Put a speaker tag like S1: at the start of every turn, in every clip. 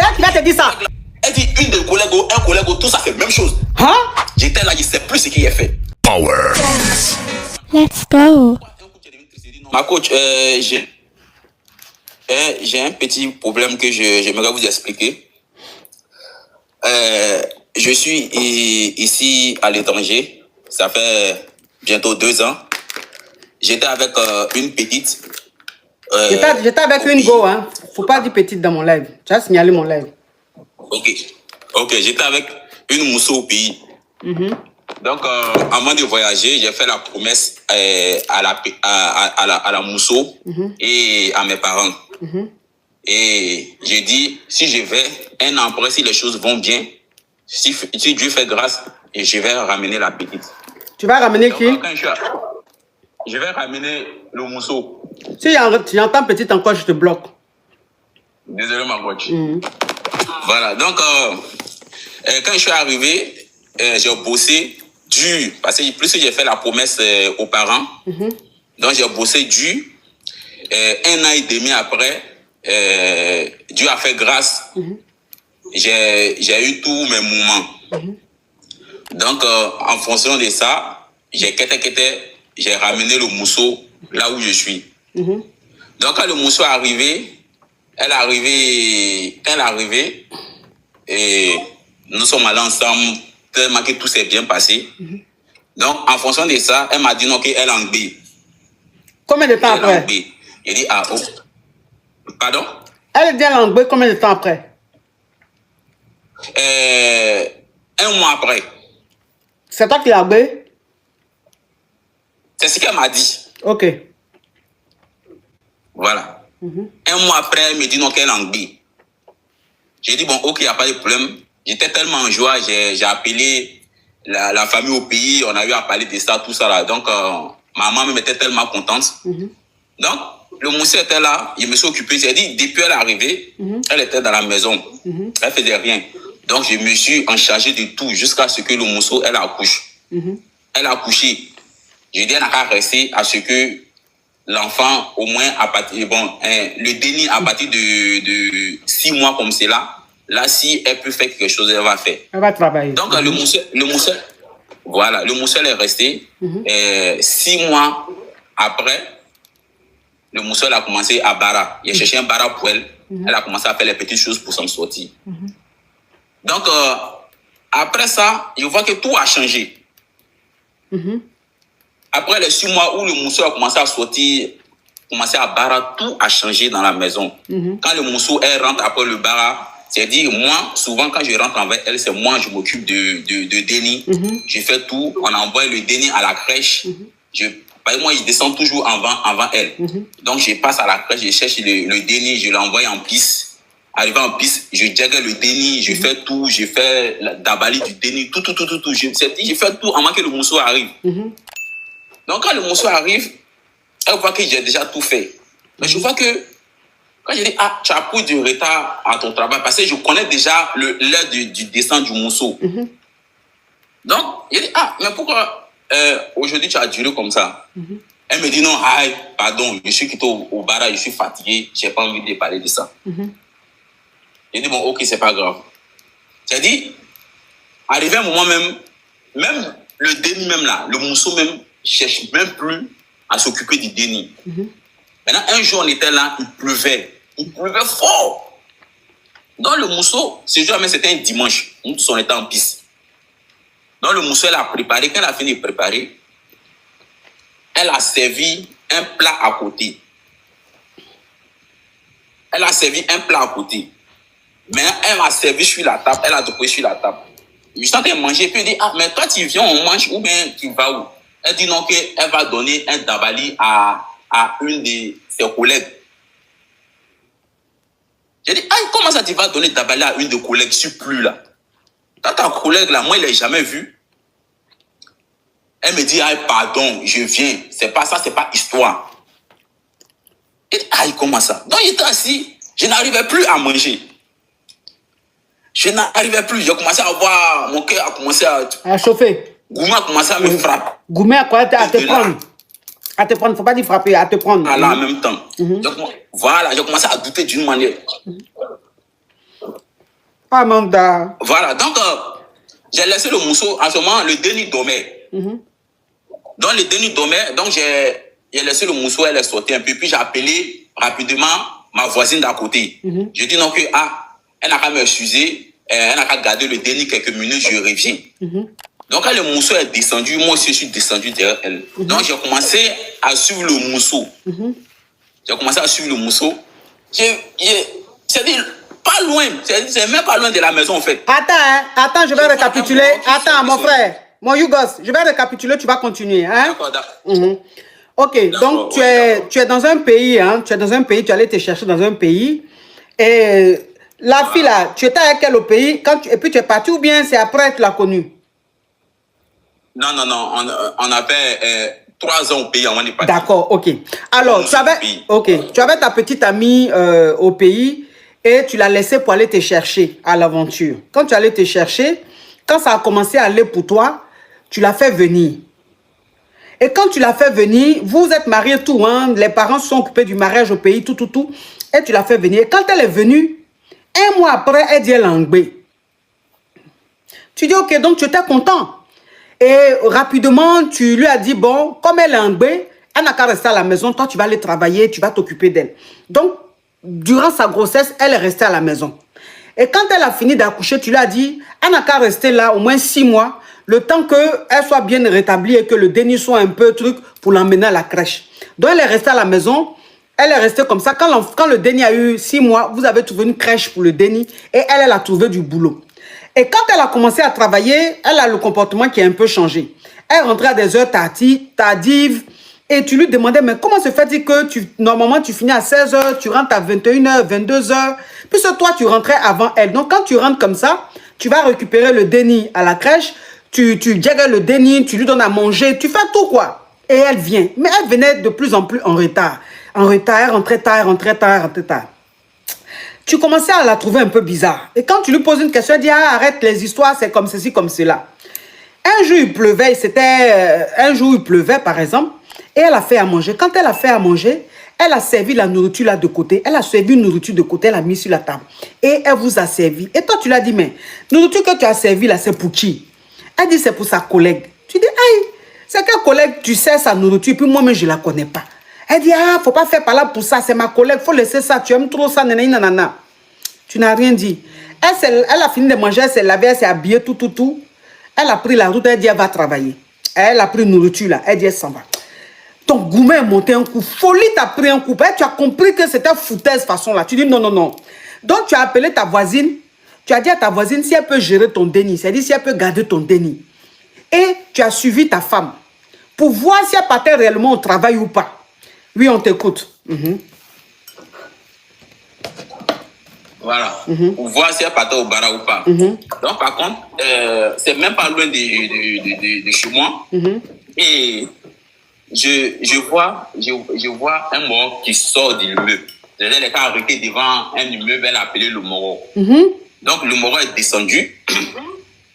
S1: elle qui va te dire ça.
S2: Elle dit une des collègues, un collègue, tout ça fait la même chose.
S1: Hein?
S2: J'étais là, je ne sais plus ce qu'il a fait.
S3: Power.
S4: Let's go.
S2: Ma coach, j'ai un petit problème que j'aimerais vous expliquer. Je suis ici à l'étranger. Ça fait bientôt 2 ans. J'étais avec une petite.
S1: J'étais avec une go, hein. Faut pas dire petite dans mon live. Tu as signalé mon live.
S2: Ok, j'étais avec une mousseau au pays. Donc, avant de voyager, j'ai fait la promesse à la mousseau et à mes parents. Et j'ai dit, si je vais, un an après, si les choses vont bien, si Dieu fait grâce, je vais ramener la petite.
S1: Tu vas ramener qui?
S2: Je vais ramener le mousseau.
S1: Si tu entends petite encore, je te bloque.
S2: Désolé, ma coach. Voilà, donc, quand je suis arrivé, j'ai bossé dur, parce que plus j'ai fait la promesse aux parents, donc j'ai bossé dur. 1 an et demi après, Dieu a fait grâce. J'ai eu tous mes moments. Donc, en fonction de ça, j'ai ramené le mousseau là où je suis. Donc, quand le mousseau est arrivé, elle est arrivée, et nous sommes allés ensemble, tellement que tout s'est bien passé. Donc, en fonction de ça, elle m'a dit non, qu'elle est en B.
S1: Combien de temps après?
S2: J'ai dit, ah, oh. Pardon?
S1: Elle est bien en B combien de temps après?
S2: 1 mois après.
S1: C'est toi qui l'as B?
S2: C'est ce qu'elle m'a dit.
S1: Ok.
S2: Voilà. 1 mois après, elle me dit non, qu'elle est en B. J'ai dit, bon, ok, il n'y a pas de problème. J'étais tellement en joie, j'ai appelé la famille au pays, on a eu à parler de ça, tout ça là. Donc, maman même était tellement contente. Donc, le monsieur était là, il me suis occupé. J'ai dit, depuis elle est arrivée, elle était dans la maison. Elle faisait rien. Donc, je me suis en chargé de tout jusqu'à ce que le mousseau, elle accouche. Elle a accouché. Je dis, elle n'a qu'à rester à ce que l'enfant, au moins, à partir, le déni à partir de 6 mois comme c'est là, si elle peut faire quelque chose, elle va faire.
S1: Elle va travailler.
S2: Donc, le mousseau, voilà, le mousseau est resté. 6 mois après, le mousseau a commencé à bara. Il a cherché un bara pour elle. Elle a commencé à faire les petites choses pour s'en sortir. Donc, après ça, je vois que tout a changé. Après les 6 mois où le mousseau a commencé à sortir, commencé à bara, tout a changé dans la maison. Quand le mousseau elle rentre après le bara, c'est-à-dire moi, souvent quand je rentre envers elle, c'est moi, je m'occupe de déni. Je fais tout. On envoie le déni à la crèche. Moi, je descends toujours avant elle. Donc, je passe à la crèche, je cherche le déni, je l'envoie en piste. Arrivé en piste, je jague le déni, je fais tout, je fais la dabali du déni, tout. Je fais tout avant que le mousseau arrive. Donc, quand le mousseau arrive, elle voit que j'ai déjà tout fait. Mais je vois que, quand je dis, ah, tu as pris du retard à ton travail, parce que je connais déjà l'heure du descend du mousseau. Donc, je dis, ah, mais pourquoi aujourd'hui tu as duré comme ça? Elle me dit, non, aïe, pardon, je suis quitté au bara, je suis fatigué, je n'ai pas envie de parler de ça. Je dis, bon, ok, c'est pas grave. C'est-à-dire, arrivé un moment même le déni même là, le mousseau même, cherche même plus à s'occuper du déni. Maintenant, un jour, on était là, il pleuvait fort. Dans le mousseau, ce jour-là, c'était un dimanche, nous tous on était en piste. Donc, le mousseau, elle a préparé, quand elle a fini de préparer, elle a servi un plat à côté. Maintenant, elle m'a servi sur la table, elle a déposé sur la table. Je suis en train de manger, puis elle dit, ah, mais toi, tu viens, on mange, ou bien tu vas où? Elle dit non, qu'elle va donner un dabali à une de ses collègues. J'ai dit, ah, comment ça tu vas donner dabali à une de tes collègues, sur plus là? Quand ta collègue là, moi, il ne l'a jamais vu. Elle me dit, ah, pardon, je viens. C'est pas ça, c'est pas histoire. Et ah, comment ça? Donc, j'étais assis, je n'arrivais plus à manger. J'ai commencé à voir, mon cœur a commencé à
S1: chauffer.
S2: Goumé a commencé à me frapper.
S1: Goumé à quoi? À te prendre. À te prendre, faut pas dire frapper, à te prendre.
S2: En même temps. Donc, voilà, j'ai commencé à douter d'une manière.
S1: Ah, Manda.
S2: Voilà, donc j'ai laissé le mousseau. En ce moment, le Denis dormait. Donc le Denis dormait, donc j'ai laissé le mousseau, elle est sortie un peu, puis j'ai appelé rapidement ma voisine d'à côté. Je dis non que, elle n'a qu'à m'excuser, elle n'a qu'à garder le Denis quelques minutes, je reviens. Donc quand le mousseau est descendu, moi aussi je suis descendu derrière elle. Donc j'ai commencé à suivre le mousseau. J'ai commencé à suivre le mousseau. C'est-à-dire, pas loin, c'est même pas loin de la maison en fait.
S1: Attends, je vais récapituler. Attends, mon frère, mon Yougos, je vais récapituler, tu vas continuer. Hein?
S2: D'accord.
S1: Ok, donc tu es dans un pays, hein, tu es dans un pays, tu allais te chercher dans un pays. Et la fille là, tu étais avec elle au pays, et puis tu es parti ou bien c'est après que tu l'as connue?
S2: Non, on avait 3 ans au pays avant de partir.
S1: D'accord, ok. Alors, tu avais ta petite amie au pays et tu l'as laissée pour aller te chercher à l'aventure. Quand tu allais te chercher, quand ça a commencé à aller pour toi, tu l'as fait venir. Et quand tu l'as fait venir, vous êtes mariés tout, hein, les parents sont occupés du mariage au pays, tout. Et tu l'as fait venir. Et quand elle est venue, un mois après, elle dit elle est engbée. Tu dis, ok, donc tu étais content. Et rapidement, tu lui as dit, bon, comme elle est engbée, elle n'a qu'à rester à la maison. Toi, tu vas aller travailler, tu vas t'occuper d'elle. Donc, durant sa grossesse, elle est restée à la maison. Et quand elle a fini d'accoucher, tu lui as dit, elle n'a qu'à rester là au moins 6 mois, le temps qu'elle soit bien rétablie et que le Denis soit un peu truc pour l'emmener à la crèche. Donc, elle est restée à la maison. Elle est restée comme ça. Quand le Denis a eu 6 mois, vous avez trouvé une crèche pour le Denis et elle a trouvé du boulot. Et quand elle a commencé à travailler, elle a le comportement qui a un peu changé. Elle rentrait à des heures tardives et tu lui demandais, mais comment se fait-il que normalement tu finis à 16 h, tu rentres à 21 h, 22 h, puisque toi tu rentrais avant elle. Donc quand tu rentres comme ça, tu vas récupérer le Denis à la crèche, tu jettes le Denis, tu lui donnes à manger, tu fais tout quoi. Et elle vient. Mais elle venait de plus en plus en retard. Elle rentrait tard. Tu commençais à la trouver un peu bizarre. Et quand tu lui poses une question, elle dit, arrête les histoires, c'est comme ceci, comme cela. Un jour, il pleuvait, par exemple, et elle a fait à manger. Quand elle a fait à manger, elle a servi la nourriture là de côté. Elle a servi une nourriture de côté, elle a mis sur la table. Et elle vous a servi. Et toi, tu lui as dit, mais nourriture que tu as servi là, c'est pour qui? Elle dit, c'est pour sa collègue. Tu dis, aïe, c'est quelle collègue tu sais sa nourriture, puis moi-même, je ne la connais pas. Elle dit, faut pas faire par là pour ça, c'est ma collègue, faut laisser ça, tu aimes trop ça, nanana. Tu n'as rien dit. Elle a fini de manger, elle s'est lavée, elle s'est habillée, tout. Elle a pris la route, elle dit, elle va travailler. Elle a pris nourriture là, elle dit, elle s'en va. Ton gourmet est monté un coup, folie t'a pris un coup. Tu as compris que c'était foutaise façon là. Tu dis, non. Donc tu as appelé ta voisine, tu as dit à ta voisine si elle peut gérer ton Denis, c'est-à-dire si elle peut garder ton Denis. Et tu as suivi ta femme pour voir si elle partait réellement au travail ou pas. Oui, on t'écoute.
S2: Voilà. Pour voir si elle partait au bara ou pas. Donc, par contre, c'est même pas loin de chez moi. Et je vois un mort qui sort de l'immeuble. Elle est arrêtée devant un immeuble, elle a appelé le mort. Donc, le mort est descendu.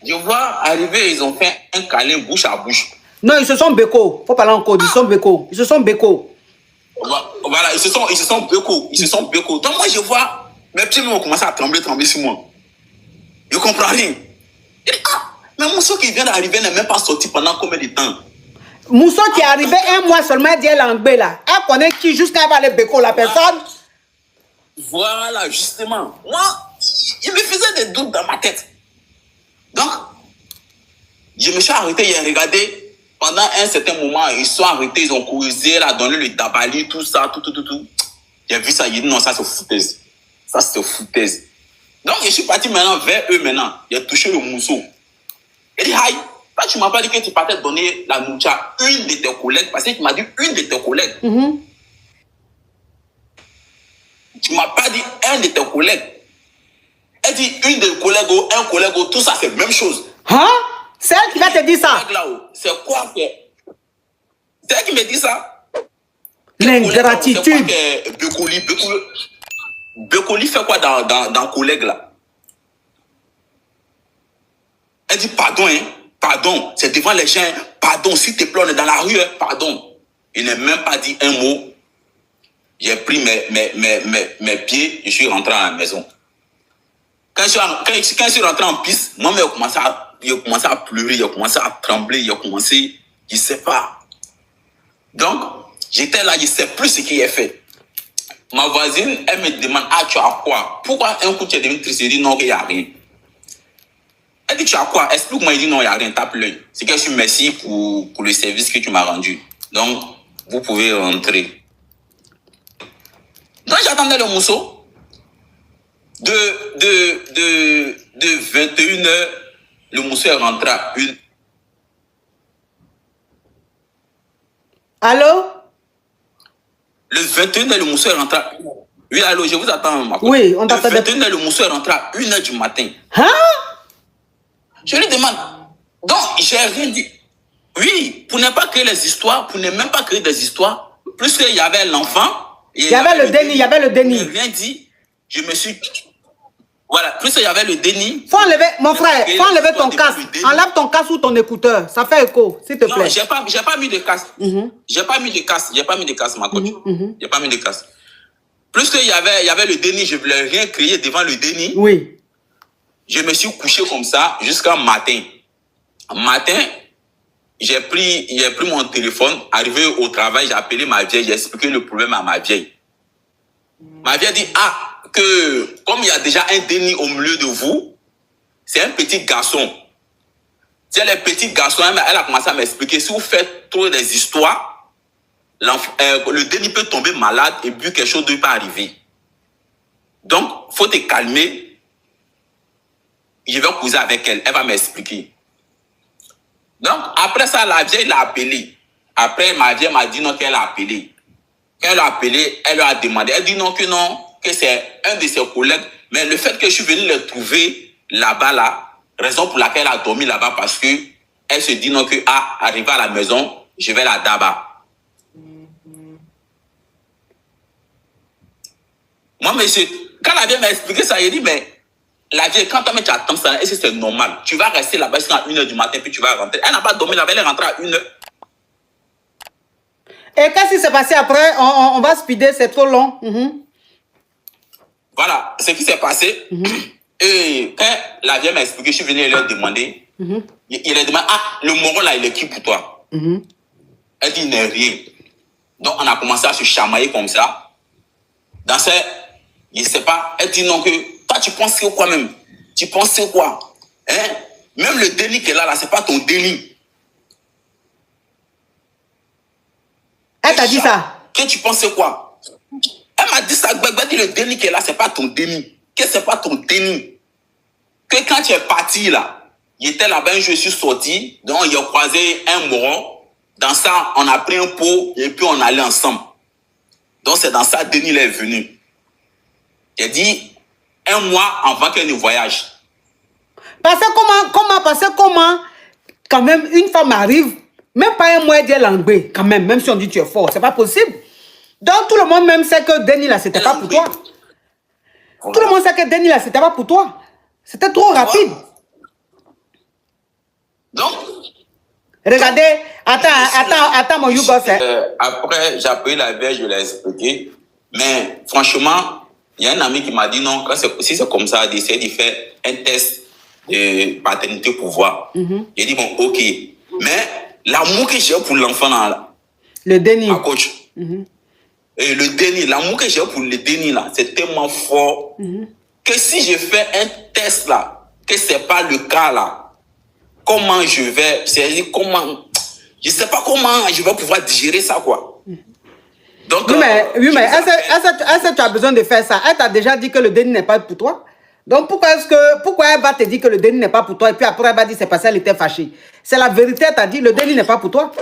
S2: Je vois arriver, ils ont fait un câlin bouche à bouche.
S1: Non, ils se sont béco. Faut parler encore, ils se sont béco.
S2: Voilà, ils se sont béco. Donc, moi, je vois. Mes pieds ont commencé à trembler sur moi. Je ne comprends rien. Mais Mousso qui vient d'arriver n'est même pas sorti pendant combien de temps?
S1: Mousso qui est arrivé un mois seulement, elle dit elle est en B là. Elle connaît qui jusqu'à elle va aller béco la personne?
S2: Voilà, justement. Moi, il me faisait des doutes dans ma tête. Donc, je me suis arrêté, j'ai regardé. Pendant un certain moment, ils sont arrêtés, ils ont causé, elle a donné le tabali, tout ça, tout. J'ai vu ça, j'ai dit non, ça c'est foutaise. Ça, c'est foutaise. Donc, je suis parti maintenant vers eux maintenant. J'ai touché le mousseau. Il dit, aïe, toi, tu ne m'as pas dit que tu partais donner la nourriture à une de tes collègues, parce que tu m'as dit une de tes collègues. Tu ne m'as pas dit un de tes collègues. Elle dit une de tes collègues ou un collègue ou tout ça, c'est la même chose.
S1: Hein? C'est elle qui va te dire ça?
S2: C'est quoi que... C'est elle qui me dit ça.
S1: L'ingratitude.
S2: Bekoli fait quoi dans collègue là? Elle dit pardon, pardon, c'est devant les gens, pardon, s'il te plaît, on est dans la rue, pardon. Il n'a même pas dit un mot. J'ai pris mes pieds, je suis rentré à la maison. Quand je suis rentré en piste, moi-même, il a commencé à pleurer, il a commencé à trembler, il a commencé, je ne sais pas. Donc, j'étais là, je ne sais plus ce qu'il a fait. Ma voisine, elle me demande, ah, tu as quoi? Pourquoi un coup tu es devenu triste? Je dis non, il n'y a rien. Elle dit, tu as quoi? Explique-moi, il dit non, il n'y a rien, tape l'œil. C'est que je suis merci pour le service que tu m'as rendu. Donc, vous pouvez rentrer. Donc, j'attendais le mousseau. De 21h, le mousseau est rentré à 1h.
S1: Allô?
S2: Le 21h, le mousseau est rentré à 1h. Oui, allô, je vous attends, ma copine.
S1: Oui, on t'attend.
S2: Le 21h, le mousseau est rentré à 1h du matin.
S1: Hein?
S2: Je lui demande. Donc, j'ai rien dit. Oui, pour ne pas créer les histoires, pour ne même pas créer des histoires, plus qu'il y avait l'enfant.
S1: Il y avait le déni, il y avait le déni.
S2: Je n'ai rien dit. Je me suis... Voilà, plus il y avait le déni.
S1: Faut enlever, mon frère, faut enlever ton casque. Enlève ton casque ou ton écouteur. Ça fait écho, s'il te plaît.
S2: Non, j'ai pas mis de casque. J'ai pas mis de casque, ma coach. J'ai pas mis de casque. Plus qu'il y avait le déni, je voulais rien créer devant le déni.
S1: Oui.
S2: Je me suis couché comme ça jusqu'à matin. Matin, j'ai pris mon téléphone, arrivé au travail, j'ai appelé ma vieille, j'ai expliqué le problème à ma vieille. Ma vieille dit, que comme il y a déjà un déni au milieu de vous, c'est un petit garçon. C'est les petits garçons, elle a commencé à m'expliquer, si vous faites trop des histoires, le déni peut tomber malade et puis quelque chose ne peut pas arriver. Donc, il faut te calmer. Je vais causer avec elle, elle va m'expliquer. Donc, après ça, la vieille l'a appelé. Après, ma vieille m'a dit non qu'elle l'a appelé. Quand elle l'a appelé, elle lui a demandé. Elle dit non, que c'est un de ses collègues. Mais le fait que je suis venu le trouver là-bas, raison pour laquelle elle a dormi là-bas, parce que elle se dit non que, arrivé à la maison, je vais la d'abord. Moi, monsieur, quand la vieille m'a expliqué ça, il dit, mais la vieille, quand tu attends ça, est-ce que c'est normal? Tu vas rester là-bas jusqu'à 1h du matin, puis tu vas rentrer. Elle n'a pas dormi là-bas, elle est rentrée à 1h.
S1: Et qu'est-ce qui s'est passé après? On va speeder, c'est trop long.
S2: Voilà, ce qui s'est passé. Et quand la vieille m'a expliqué, je suis venu leur demander. Il a demandé, le moron là, il est qui pour toi? Elle dit, il n'est rien. Donc, on a commencé à se chamailler comme ça. Dans ce, je ne sais pas, elle dit non que, toi, tu penses que quoi même? Tu penses que quoi? Hein? Même le déni qu'elle a là, ce n'est pas ton déni.
S1: Elle t'a dit ça?
S2: Que tu penses quoi? Elle m'a dit ça, dit le déni qu'elle a, ce n'est pas ton déni. Que ce n'est pas ton déni. Que quand tu es parti là, il était là-bas, je suis sorti, donc il a croisé un moron. Dans ça, on a pris un pot et puis on allait ensemble. Donc c'est dans ça, Denis est venu. J'ai dit, un mois avant qu'elle ne voyage.
S1: Parce que comment, quand même, une femme arrive, même pas un mois d'elle l'anglais, quand même si on dit tu es fort, c'est pas possible. Donc tout le monde même sait que Denis là, c'était pas pour toi. Tout le monde sait que Denis là, c'était pas pour toi. C'était trop rapide.
S2: Donc,
S1: regardez, attends, mon Yougo, c'est...
S2: Après, j'ai appelé la vieille, je l'ai expliqué. Mais franchement, il y a un ami qui m'a dit non, si c'est comme ça, d'essayer de faire un test de paternité pour voir. J'ai dit bon, ok. Mais l'amour que j'ai pour l'enfant là,
S1: le déni.
S2: Ma coach. Et le déni, l'amour que j'ai pour le déni là, c'est tellement fort que si je fais un test là, que c'est pas le cas là, comment je vais, c'est-à-dire comment, je sais pas comment je vais pouvoir digérer ça quoi. Donc,
S1: oui, mais est-ce que tu as besoin de faire ça? Elle t'a déjà dit que le déni n'est pas pour toi. Donc pourquoi elle va te dire que le déni n'est pas pour toi et puis après elle va dire c'est parce qu'elle était fâchée? C'est la vérité, elle t'a dit le déni n'est pas pour toi.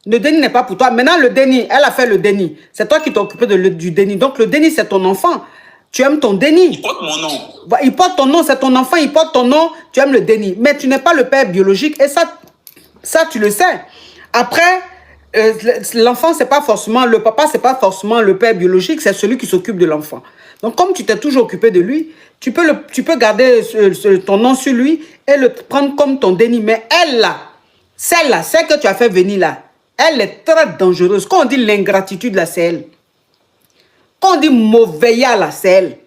S1: Le déni n'est pas pour toi. Maintenant le déni, elle a fait le déni. C'est toi qui t'es occupé du déni. Donc le déni c'est ton enfant. Tu aimes ton déni.
S2: Il porte mon nom.
S1: Il porte ton nom, c'est ton enfant, il porte ton nom, tu aimes le déni. Mais tu n'es pas le père biologique et ça tu le sais. Après, l'enfant, c'est pas forcément, le papa, c'est pas forcément le père biologique, c'est celui qui s'occupe de l'enfant. Donc comme tu t'es toujours occupé de lui, tu peux garder ton nom sur lui et le prendre comme ton déni. Mais elle là, celle que tu as fait venir là, elle est très dangereuse. Quand on dit l'ingratitude là, c'est elle. Quand on dit mauvais là, c'est elle.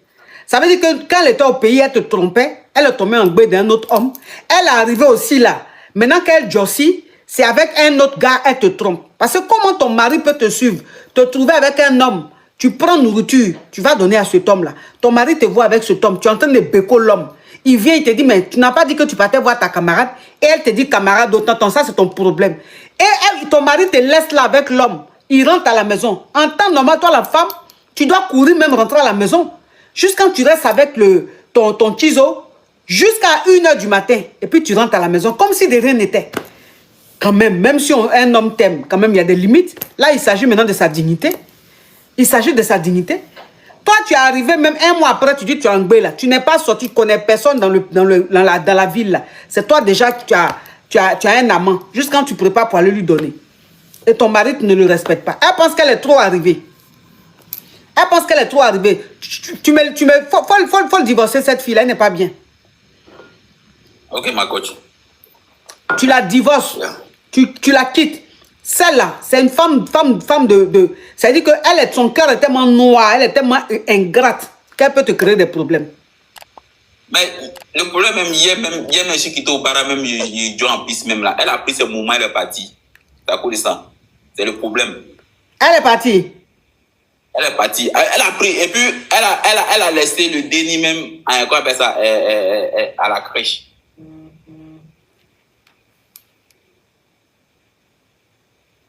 S1: Ça veut dire que quand elle était au pays, elle te trompait, elle est tombée en gbé d'un autre homme. Elle est arrivée aussi là. Maintenant qu'elle jossit, c'est avec un autre gars, elle te trompe. Parce que comment ton mari peut te suivre, te trouver avec un homme, tu prends nourriture, tu vas donner à cet homme-là. Ton mari te voit avec cet homme, tu es en train de béco l'homme. Il vient, il te dit, mais tu n'as pas dit que tu partais voir ta camarade. Et elle te dit, camarade, autant, ça c'est ton problème. Et elle, ton mari te laisse là avec l'homme. Il rentre à la maison. En temps normal, toi la femme, tu dois courir même rentrer à la maison. Jusqu'à tu restes avec ton ciseau, jusqu'à 1h du matin. Et puis tu rentres à la maison comme si de rien n'était. Quand même si un homme t'aime, quand même il y a des limites. Là, il s'agit maintenant de sa dignité. Il s'agit de sa dignité. Toi, tu es arrivé même un mois après, tu dis tu es en gbé là. Tu n'es pas sorti, tu ne connais personne dans la ville là. C'est toi déjà que tu as un amant. Juste quand tu prépares pour aller lui donner. Et ton mari ne le respecte pas. Elle pense qu'elle est trop arrivée. Elle pense qu'elle est trop arrivée. Faut le divorcer, cette fille-là, elle n'est pas bien.
S2: Ok, ma coach.
S1: Tu la divorces. Yeah. Tu la quittes. Celle-là, c'est une femme de... Ça veut dire que son cœur est tellement noir, elle est tellement ingrate qu'elle peut te créer des problèmes.
S2: Mais le problème, même hier, monsieur qui était au bar, même il joue en piste même là. Elle a pris ce moment, elle est partie. C'est à cause de ça. C'est le problème.
S1: Elle est partie.
S2: Elle est partie. Elle a pris, et puis elle a laissé le déni même, quoi appelle ça, à la crèche.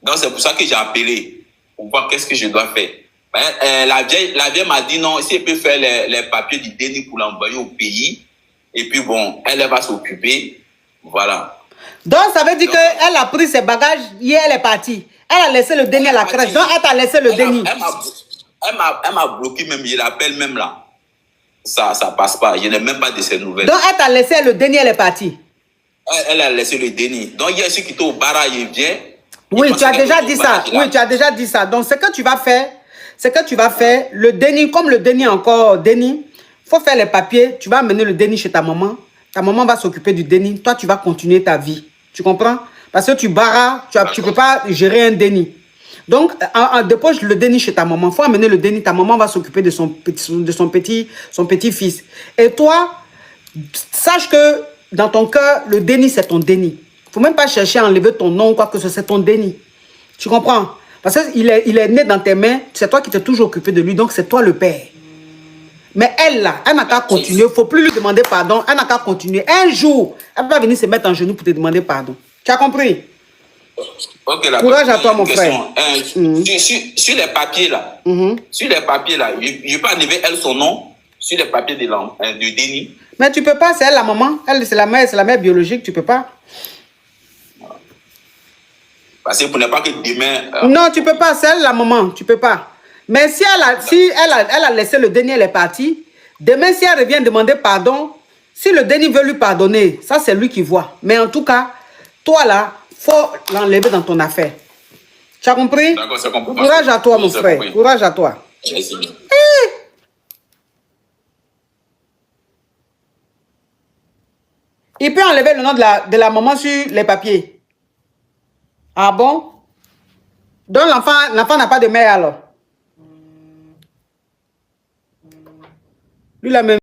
S2: Donc c'est pour ça que j'ai appelé, pour voir qu'est-ce que je dois faire. La vieille m'a dit non, si elle peut faire les papiers du déni pour l'envoyer au pays, et puis bon, elle va s'occuper, voilà.
S1: Donc ça veut dire qu'elle a pris ses bagages, hier elle est partie. Elle a laissé le déni à la crèche, donc elle t'a laissé le déni.
S2: Elle m'a bloqué même, je l'appelle même là. Ça passe pas, je n'ai même pas de ses nouvelles.
S1: Donc elle t'a laissé le déni, elle est partie.
S2: Elle a laissé le déni. Donc hier, celui qui était au bar, il vient.
S1: Oui, tu as déjà dit ça. Oui, tu as déjà dit ça. Donc, ce que tu vas faire, le déni, comme le déni encore déni, il faut faire les papiers. Tu vas amener le déni chez ta maman. Ta maman va s'occuper du déni. Toi, tu vas continuer ta vie. Tu comprends? Parce que tu barras, tu ne peux pas gérer un déni. Donc, dépose le déni chez ta maman. Il faut amener le déni. Ta maman va s'occuper de son petit-fils. Et toi, sache que dans ton cœur, le déni, c'est ton déni. Il ne faut même pas chercher à enlever ton nom ou quoi que ce soit, c'est ton déni. Tu comprends? Parce qu'il est né dans tes mains, c'est toi qui t'es toujours occupé de lui, donc c'est toi le père. Mais elle, là, elle n'a qu'à continuer. Il ne faut plus lui demander pardon. Elle n'a qu'à continuer. Un jour, elle va venir se mettre en genoux pour te demander pardon. Tu as compris?
S2: Okay,
S1: courage à toi, mon frère.
S2: Sur les papiers, là, je peux enlever elle son nom sur les papiers de déni.
S1: Mais tu ne peux pas, c'est elle la maman. Elle, c'est la mère biologique, tu ne peux pas.
S2: Parce que pour ne pas que demain...
S1: Non, tu ne peux pas, c'est elle la maman, tu ne peux pas. Mais si elle a laissé le déni, elle est partie. Demain, si elle revient demander pardon, si le déni veut lui pardonner, ça c'est lui qui voit. Mais en tout cas, toi là, il faut l'enlever dans ton affaire. Tu as compris?
S2: D'accord, c'est compris.
S1: Courage à toi, mon frère. Compris. Courage à toi.
S2: Merci.
S1: Il peut enlever le nom de la maman sur les papiers. Ah bon? Donc l'enfant n'a pas de mère alors? Lui, la même.